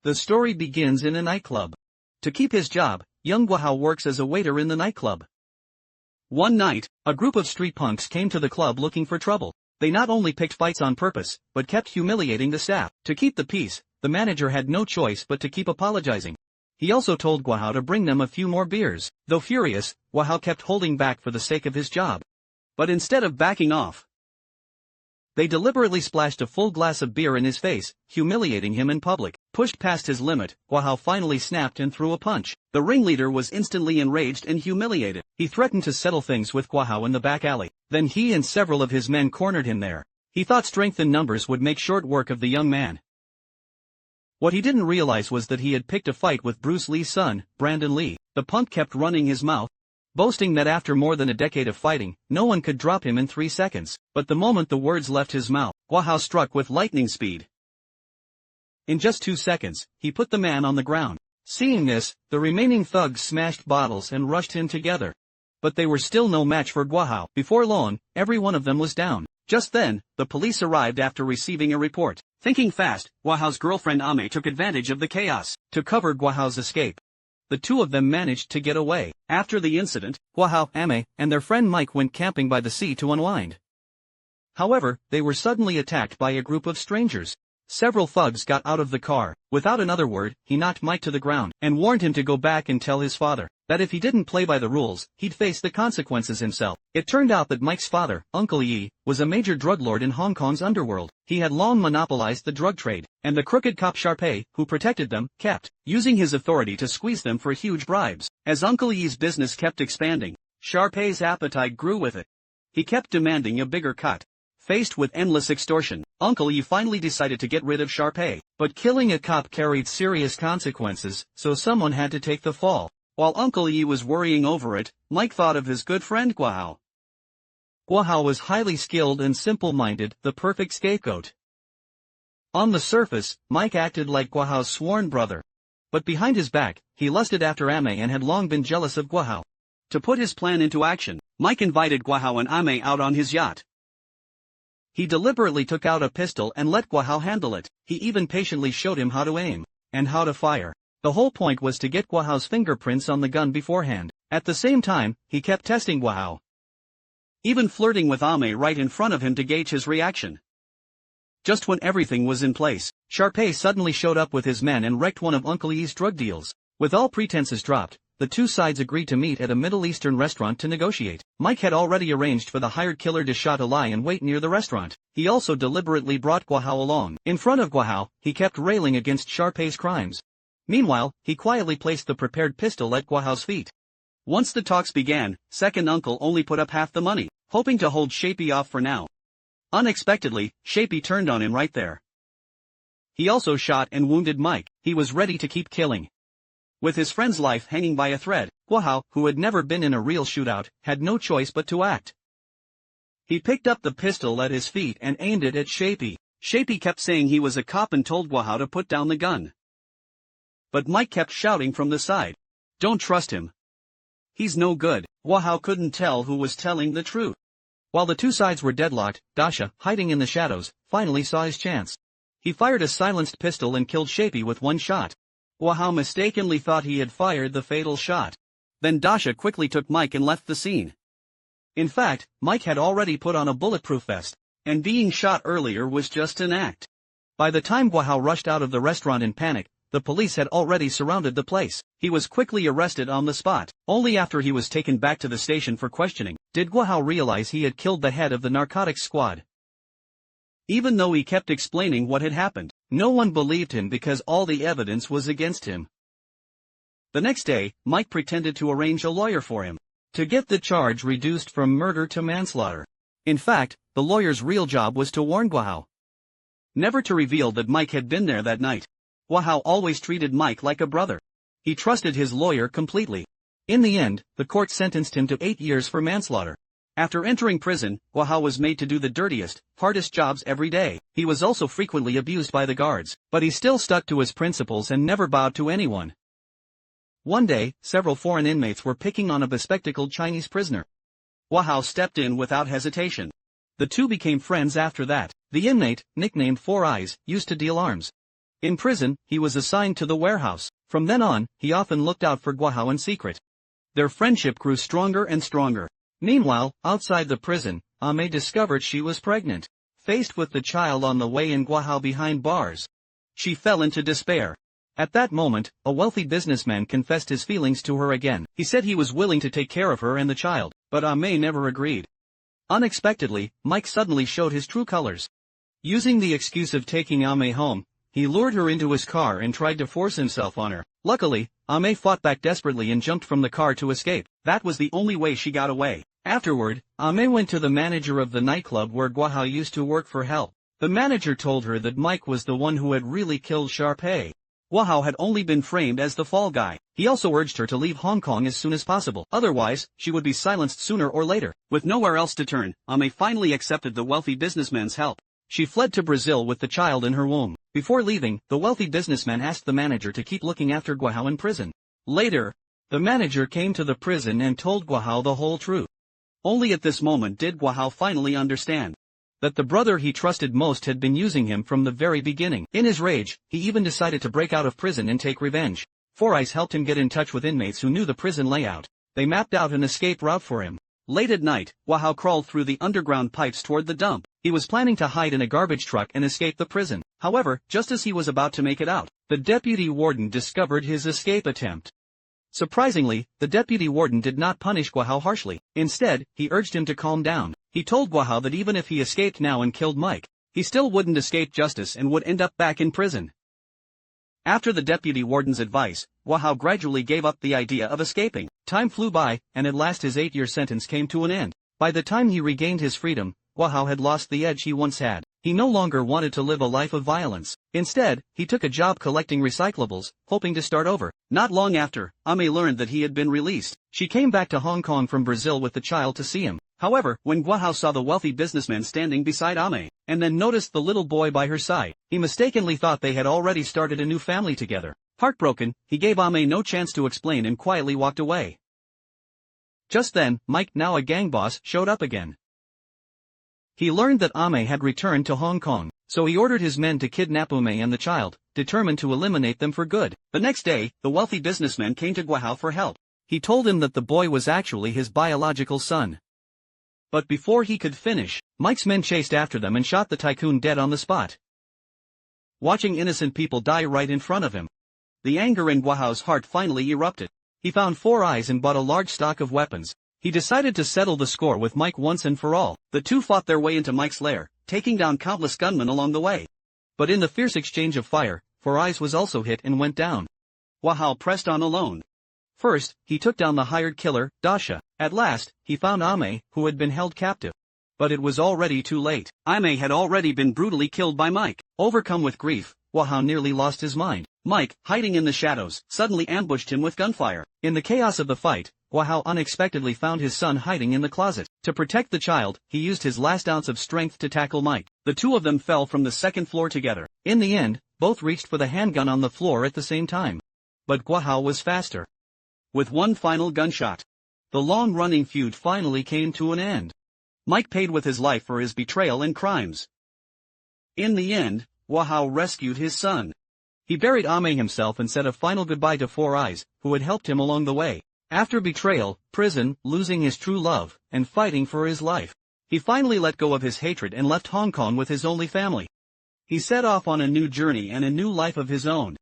The story begins in a nightclub. To keep his job, young Guahao works as a waiter in the nightclub. One night, a group of street punks came to the club looking for trouble. They not only picked fights on purpose, but kept humiliating the staff. To keep the peace, the manager had no choice but to keep apologizing. He also told Guahao to bring them a few more beers. Though furious, Guahao kept holding back for the sake of his job. But instead of backing off, they deliberately splashed a full glass of beer in his face, humiliating him in public. Pushed past his limit, Guahao finally snapped and threw a punch. The ringleader was instantly enraged and humiliated. He threatened to settle things with Guahao in the back alley. Then he and several of his men cornered him there. He thought strength in numbers would make short work of the young man. What he didn't realize was that he had picked a fight with Bruce Lee's son, Brandon Lee. The punk kept running his mouth, boasting that after more than a decade of fighting, no one could drop him in 3 seconds. But the moment the words left his mouth, Guahao struck with lightning speed. In just 2 seconds, he put the man on the ground. Seeing this, the remaining thugs smashed bottles and rushed him together. But they were still no match for Guahao. Before long, every one of them was down. Just then, the police arrived after receiving a report. Thinking fast, Guahao's girlfriend Ame took advantage of the chaos to cover Guahao's escape. The two of them managed to get away. After the incident, Guahao, Ame, and their friend Mike went camping by the sea to unwind. However, they were suddenly attacked by a group of strangers. Several thugs got out of the car. Without another word, he knocked Mike to the ground and warned him to go back and tell his father that if he didn't play by the rules, he'd face the consequences himself. It turned out that Mike's father, Uncle Yi, was a major drug lord in Hong Kong's underworld. He had long monopolized the drug trade, and the crooked cop Sharpei, who protected them, kept using his authority to squeeze them for huge bribes. As Uncle Yi's business kept expanding, Sharpei's appetite grew with it. He kept demanding a bigger cut. Faced with endless extortion, Uncle Yi finally decided to get rid of Sharpei. But killing a cop carried serious consequences, so someone had to take the fall. While Uncle Yi was worrying over it, Mike thought of his good friend Guahao. Guahao was highly skilled and simple-minded, the perfect scapegoat. On the surface, Mike acted like Guahao's sworn brother. But behind his back, he lusted after Ame and had long been jealous of Guahao. To put his plan into action, Mike invited Guahao and Ame out on his yacht. He deliberately took out a pistol and let Guahao handle it. He even patiently showed him how to aim and how to fire. The whole point was to get Guahao's fingerprints on the gun beforehand. At the same time, he kept testing Guahao, even flirting with Ame right in front of him to gauge his reaction. Just when everything was in place, Sharpei suddenly showed up with his men and wrecked one of Uncle Yi's drug deals. With all pretenses dropped, the two sides agreed to meet at a Middle Eastern restaurant to negotiate. Mike had already arranged for the hired killer to shot a lie and wait near the restaurant. He also deliberately brought Guahao along. In front of Guahao, he kept railing against Sharpei's crimes. Meanwhile, he quietly placed the prepared pistol at Guahao's feet. Once the talks began, second uncle only put up half the money, hoping to hold Sharpei off for now. Unexpectedly, Sharpei turned on him right there. He also shot and wounded Mike. He was ready to keep killing. With his friend's life hanging by a thread, Guahao, who had never been in a real shootout, had no choice but to act. He picked up the pistol at his feet and aimed it at Sharpei. Sharpei kept saying he was a cop and told Guahao to put down the gun. But Mike kept shouting from the side, "Don't trust him. He's no good." Guahao couldn't tell who was telling the truth. While the two sides were deadlocked, Dasha, hiding in the shadows, finally saw his chance. He fired a silenced pistol and killed Sharpei with one shot. Guahao mistakenly thought he had fired the fatal shot. Then Dasha quickly took Mike and left the scene. In fact, Mike had already put on a bulletproof vest, and being shot earlier was just an act. By the time Guahao rushed out of the restaurant in panic, the police had already surrounded the place. He was quickly arrested on the spot. Only after he was taken back to the station for questioning, did Guahao realize he had killed the head of the narcotics squad. Even though he kept explaining what had happened, no one believed him because all the evidence was against him. The next day, Mike pretended to arrange a lawyer for him to get the charge reduced from murder to manslaughter. In fact, the lawyer's real job was to warn Guahao never to reveal that Mike had been there that night. Guahao always treated Mike like a brother. He trusted his lawyer completely. In the end, the court sentenced him to 8 years for manslaughter. After entering prison, Guahao was made to do the dirtiest, hardest jobs every day. He was also frequently abused by the guards, but he still stuck to his principles and never bowed to anyone. One day, several foreign inmates were picking on a bespectacled Chinese prisoner. Guahao stepped in without hesitation. The two became friends after that. The inmate, nicknamed Four Eyes, used to deal arms. In prison, he was assigned to the warehouse. From then on, he often looked out for Guo Hao in secret. Their friendship grew stronger and stronger. Meanwhile, outside the prison, Ame discovered she was pregnant. Faced with the child on the way and Guo Hao behind bars, she fell into despair. At that moment, a wealthy businessman confessed his feelings to her again. He said he was willing to take care of her and the child, but Ame never agreed. Unexpectedly, Mike suddenly showed his true colors. Using the excuse of taking Ame home, he lured her into his car and tried to force himself on her. Luckily, Ame fought back desperately and jumped from the car to escape. That was the only way she got away. Afterward, Ame went to the manager of the nightclub where Guo Hao used to work for help. The manager told her that Mike was the one who had really killed Sharpay. Guo Hao had only been framed as the fall guy. He also urged her to leave Hong Kong as soon as possible. Otherwise, she would be silenced sooner or later. With nowhere else to turn, Ame finally accepted the wealthy businessman's help. She fled to Brazil with the child in her womb. Before leaving, the wealthy businessman asked the manager to keep looking after Guo Hao in prison. Later, the manager came to the prison and told Guo Hao the whole truth. Only at this moment did Guo Hao finally understand that the brother he trusted most had been using him from the very beginning. In his rage, he even decided to break out of prison and take revenge. Four Eyes helped him get in touch with inmates who knew the prison layout. They mapped out an escape route for him. Late at night, Guo Hao crawled through the underground pipes toward the dump. He was planning to hide in a garbage truck and escape the prison. However, just as he was about to make it out, the deputy warden discovered his escape attempt. Surprisingly, the deputy warden did not punish Guo Hao harshly. Instead, he urged him to calm down. He told Guo Hao that even if he escaped now and killed Mike, he still wouldn't escape justice and would end up back in prison. After the deputy warden's advice, Guo Hao gradually gave up the idea of escaping. Time flew by, and at last his 8-year sentence came to an end. By the time he regained his freedom, Guo Hao had lost the edge he once had. He no longer wanted to live a life of violence. Instead, he took a job collecting recyclables, hoping to start over. Not long after, Ame learned that he had been released. She came back to Hong Kong from Brazil with the child to see him. However, when Guo Hao saw the wealthy businessman standing beside Ame, and then noticed the little boy by her side, he mistakenly thought they had already started a new family together. Heartbroken, he gave Ame no chance to explain and quietly walked away. Just then, Mike, now a gang boss, showed up again. He learned that Ame had returned to Hong Kong, so he ordered his men to kidnap Ame and the child, determined to eliminate them for good. The next day, the wealthy businessman came to Guo Hao for help. He told him that the boy was actually his biological son. But before he could finish, Mike's men chased after them and shot the tycoon dead on the spot. Watching innocent people die right in front of him, the anger in Guo Hao's heart finally erupted. He found Four Eyes and bought a large stock of weapons. He decided to settle the score with Mike once and for all. The two fought their way into Mike's lair, taking down countless gunmen along the way. But in the fierce exchange of fire, Four Eyes was also hit and went down. Guo Hao pressed on alone. First, he took down the hired killer, Dasha. At last, he found Ame, who had been held captive. But it was already too late. Ame had already been brutally killed by Mike. Overcome with grief, Guo Hao nearly lost his mind. Mike, hiding in the shadows, suddenly ambushed him with gunfire. In the chaos of the fight, Guo Hao unexpectedly found his son hiding in the closet. To protect the child, he used his last ounce of strength to tackle Mike. The two of them fell from the second floor together. In the end, both reached for the handgun on the floor at the same time. But Guo Hao was faster. With one final gunshot, the long-running feud finally came to an end. Mike paid with his life for his betrayal and crimes. In the end, Guo Hao rescued his son. He buried Ame himself and said a final goodbye to Four Eyes, who had helped him along the way. After betrayal, prison, losing his true love, and fighting for his life, he finally let go of his hatred and left Hong Kong with his only family. He set off on a new journey and a new life of his own.